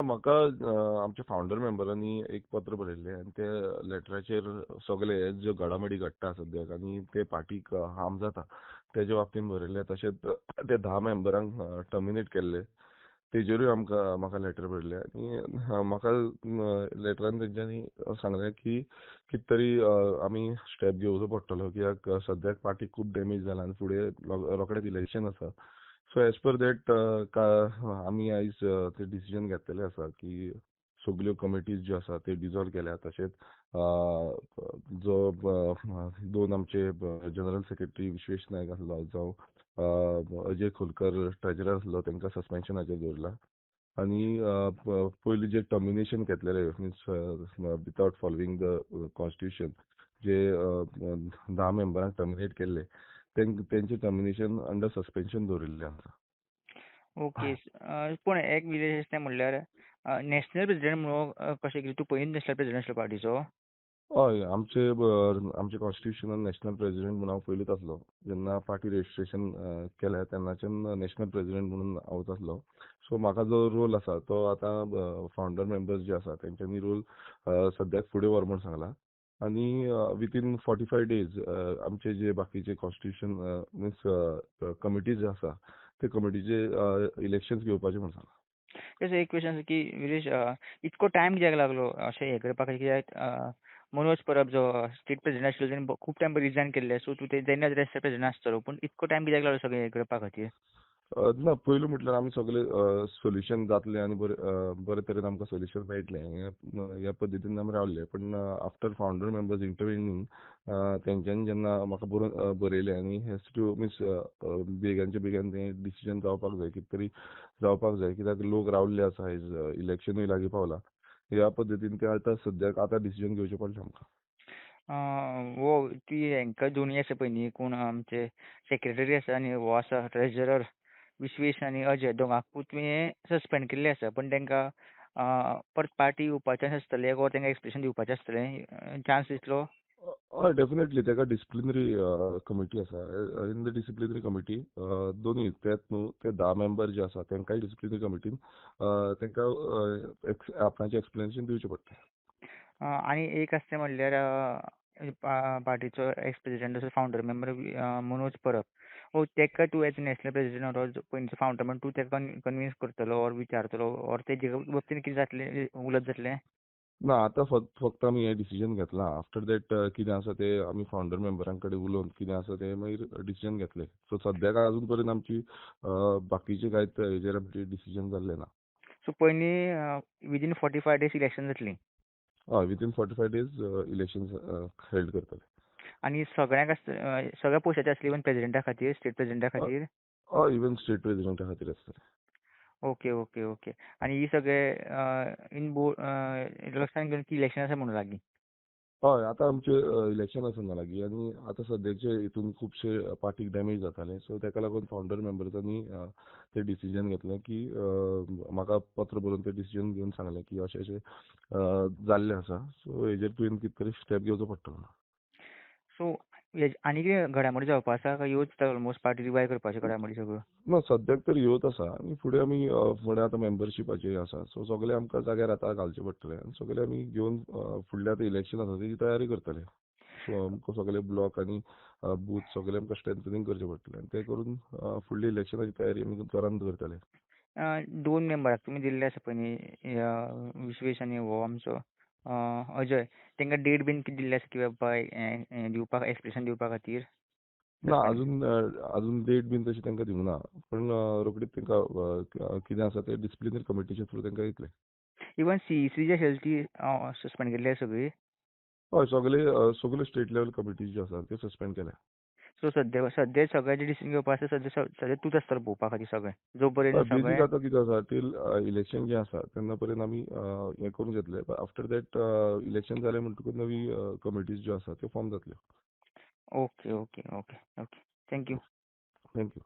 म्हाका आमच्या फावंडर मेंबरांनी एक पत्र बरयल्लें आनी ते लेटराचेर सगळे ज्यो घडामोडी घडटा सद्याक आनी ते पार्टीक हार्म जाता तेजे बाबतींत बरयल्लें. तशेंच ते 10 मेंबरांक टर्मिनेट केल्ले तेजेरूय म्हाका लेटर बरयल्लें. आनी म्हाका लेटरान तेंच्यांनी सांगलें की कितें तरी आमी स्टेप घेवचो पडटलो, कित्याक सद्याक पार्टीक खूब डॅमेज जाला आनी फुडें रोखडेंच इलेक्शन आसा. सो एज पर दॅट आमी आयज ते डिसिजन घेतलेले आसा की सगल्यो कमिटीज ज्यो आसा ते डिजॉल्व केल्या. तशेंच जो दोन आमचे जनरल सेक्रेटरी विश्वेश नायक आसलो, जावं अजय खोलकर ट्रेजरर आसलो, तांकां सस्पेन्शनाचेर दवरला. आनी पयलीं जे टर्मिनेशन घेतलेले means without following the constitution जे 10 मेंबरांक टर्मिनेट केल्ले तेंचे टर्मिनेशन अंडर सस्पेन्शन दवरिल्लें आसा. ओके. पूण एक विशेश तें म्हणल्यार नॅशनल प्रेसिडेंट म्हणून कशें कितें तूं पयलीं नॅशनल प्रेसिडेंट आसलो पार्टीचो? हय, आमचे कॉन्स्टिट्युशनान नॅशनल प्रेसिडेंट म्हणून हांव पयलींच आसलो. जेन्ना पार्टी रेजिस्ट्रेशन केलें तेन्नाच्यान नॅशनल प्रेसिडेंट म्हणून हांवूच आसलो. सो म्हाका जो रोल आसा तो आतां फावंडर मेंबर्स जे आसा तेंच्यांनी रोल सद्याक फुडें व्हर म्हूण सांगला. आनी विथीन 45 डेज आमचे जे बाकीचे कॉन्स्टिट्युशन मिन्स कमिटीज जे आसा ते कमिटीचे इलेक्शन्स घेवपाचे म्हूण सांगला. तसो एक क्वेश्चन आसा की विरेश, इतको टायम कित्याक लागलो अशें हें करपाक? कित्याक मनोज परब जो स्टेट प्रेसिडेंट आशिल्लो तेणें खूब टायम रिजायन केल्ले, सो तूं तेन्ना प्रेसिडेंट आसतलो, पूण इतको टायम कित्याक लागलो सगळें हें करपा खातीर? ना, पयलीं म्हटल्यार आमी सगळे सोल्युशन जातलें आनी बरे तरेन आमकां सोल्युशन मेळटलें ह्या पद्दतीन आमी रावल्ले. पण आफ्टर फावंडर मेंबर्स इंटरव्यूनींग तेंच्यांनी जेन्ना म्हाका बरयलें आनी हेज टू मिन्स बेगांचे बेगीन तें डिसिजन जावपाक जाय, कितें तरी जावपाक जाय, कित्याक लोक रावल्ले आसा आयज, इलेक्शनूय लागीं पावलां. ह्या पद्दतीन ते आतां डिसिजन घेवचें पडलें आमकां. वो ती हांकां दोनूय आसा पळय न्ही, कोण आमचे सेक्रेटरी आसा आनी हो आसा ट्रेजरर विश्वेश आनी अजय, दोगांकूय तुवें सस्पेंड केल्ले आसा. पण तांकां परत पार्टी येवपाचें आसतलें वो तांकां एक्सप्लेनेशन दिवपाचें आसतलें, चान्स दितलो? हय, डेफिनेटली ताका डिसिप्लिनरी कमिटी आसा. इन द डिसिप्लिनरी कमिटी दोनूय तेच न्हू, ते 10 मेंबर जे आसा तांकांय डिसिप्लिनरी कमिटीन तांकां आपणाचें एक्सप्लेनेशन दिवचें पडटलें. आनी एक आसा तें म्हणल्यार पार्टीचो एक्स प्रेसिडेंट आसा, फावंडर मेंबर मनोज परब, वो ताका तूं एज नॅशनल प्रेसिडेंट ऑर पयलींचो फावंडर म्हणून तूं ताका कन्विन्स करतलो ऑर विचारतलो, ऑर तेजे बाबतींत कितें जातलें, उलट जातलें? ना, आतां फक्त आमी हें डिसिजन घेतलां. आफ्टर दॅट कितें आसा ते आमी फावंडर मेंबरां कडेन उलोवन कितें आसा ते मागीर डिसिजन घेतले. सो सद्याक अजून पर्यंत आमची बाकीचे कांयच हेजेर आमची डिसिजन जाल्लें ना. सो पयलीं विदीन 45 डेज इलेक्शन जातलीं? हय, विथीन 45 डेज इलेक्शन हेल्ड करतले. आनी सगळ्यांक सगळ्या पोस्टाची आसली, इवन प्रेसिडेंटा खातीर, स्टेट प्रेसिडेंटा खातीर? हय, इवन स्टेट प्रेसिडेंटा खातीर आसतले. Okay okay okay. आनी ही सगळे लक्षांत घेवन की इलेक्शन आसा म्हणून लागीं? हय, आतां आमचे इलेक्शन आसा ना लागीं, आनी आतां सद्याचे हितून खुबशे पार्टीक डॅमेज जाताले. सो ताका लागून फावंडर मेंबर्सांनी ते डिसिजन घेतलें की म्हाका पत्र बरोवन ते डिसिजन घेवन सांगलें की अशें अशें जाल्लें आसा. सो हेजेर तुवें कितें तरी स्टेप घेवचो पडटलो. सो आनी कितें घडामोडी जावपा आसा काय ह्योच ऑलमोस्ट पार्टी रिवायव करपाच्यो घडामोडी सगळ्यो? ना, सद्याक तर ह्योच आसा आनी फुडें आमी फुडें आतां मेंबरशिपाचें आसा. सो सगळे आमकां जाग्यार आतां घालचें पडटलें आनी सगळे आमी घेवन फुडलें आतां इलेक्शन आसा तेजी तयारी करतले. सो आमकां सगळे ब्लॉक आनी बूथ सगळे आमकां स्ट्रेंथनींग करचें पडटलें आनी तें करून फुडली इलेक्शनाची तयारी आमी जोरान करतले. 2 मेंबराक तुमी दिल्ले आसा पळय न्ही, विश्वेश आनी हो आमचो अजय, तांकां डेट बीन कितें दिल्ली आसा की बाबा हें दिवपाक, एक्सप्लेनेशन दिवपा खातीर? ना, अजून डेट बीन तशी तांकां दिवंक ना. पण रोखडीच तांकां कितें आसा ते डिसिप्लिनरी कमिटीचे थ्रू तांकां येतलें. इवन CEC जी आशिल्ली ती सस्पेंड केल्ली आसा सगळी? हय, सगळे स्टेट लेवल कमिटीज ज्यो आसा त्यो सस्पेंड केल्या. सो सद्या सगळे जे डिसिजन घेवपा आसा सद्या तूंच आसतलो पळोवपा खातीर सगळें, जो पर्यंत बेजीक सगळें? आतां कितें आसा टील इलेक्शन जें आसा तेन्ना पर्यंत आमी हें करून घेतलें. आफ्टर दॅट इलेक्शन जालें म्हणटकूच नवी कमिटीज ज्यो आसा त्यो फॉर्म जातल्यो. Okay okay okay okay. Thank you. Thank you.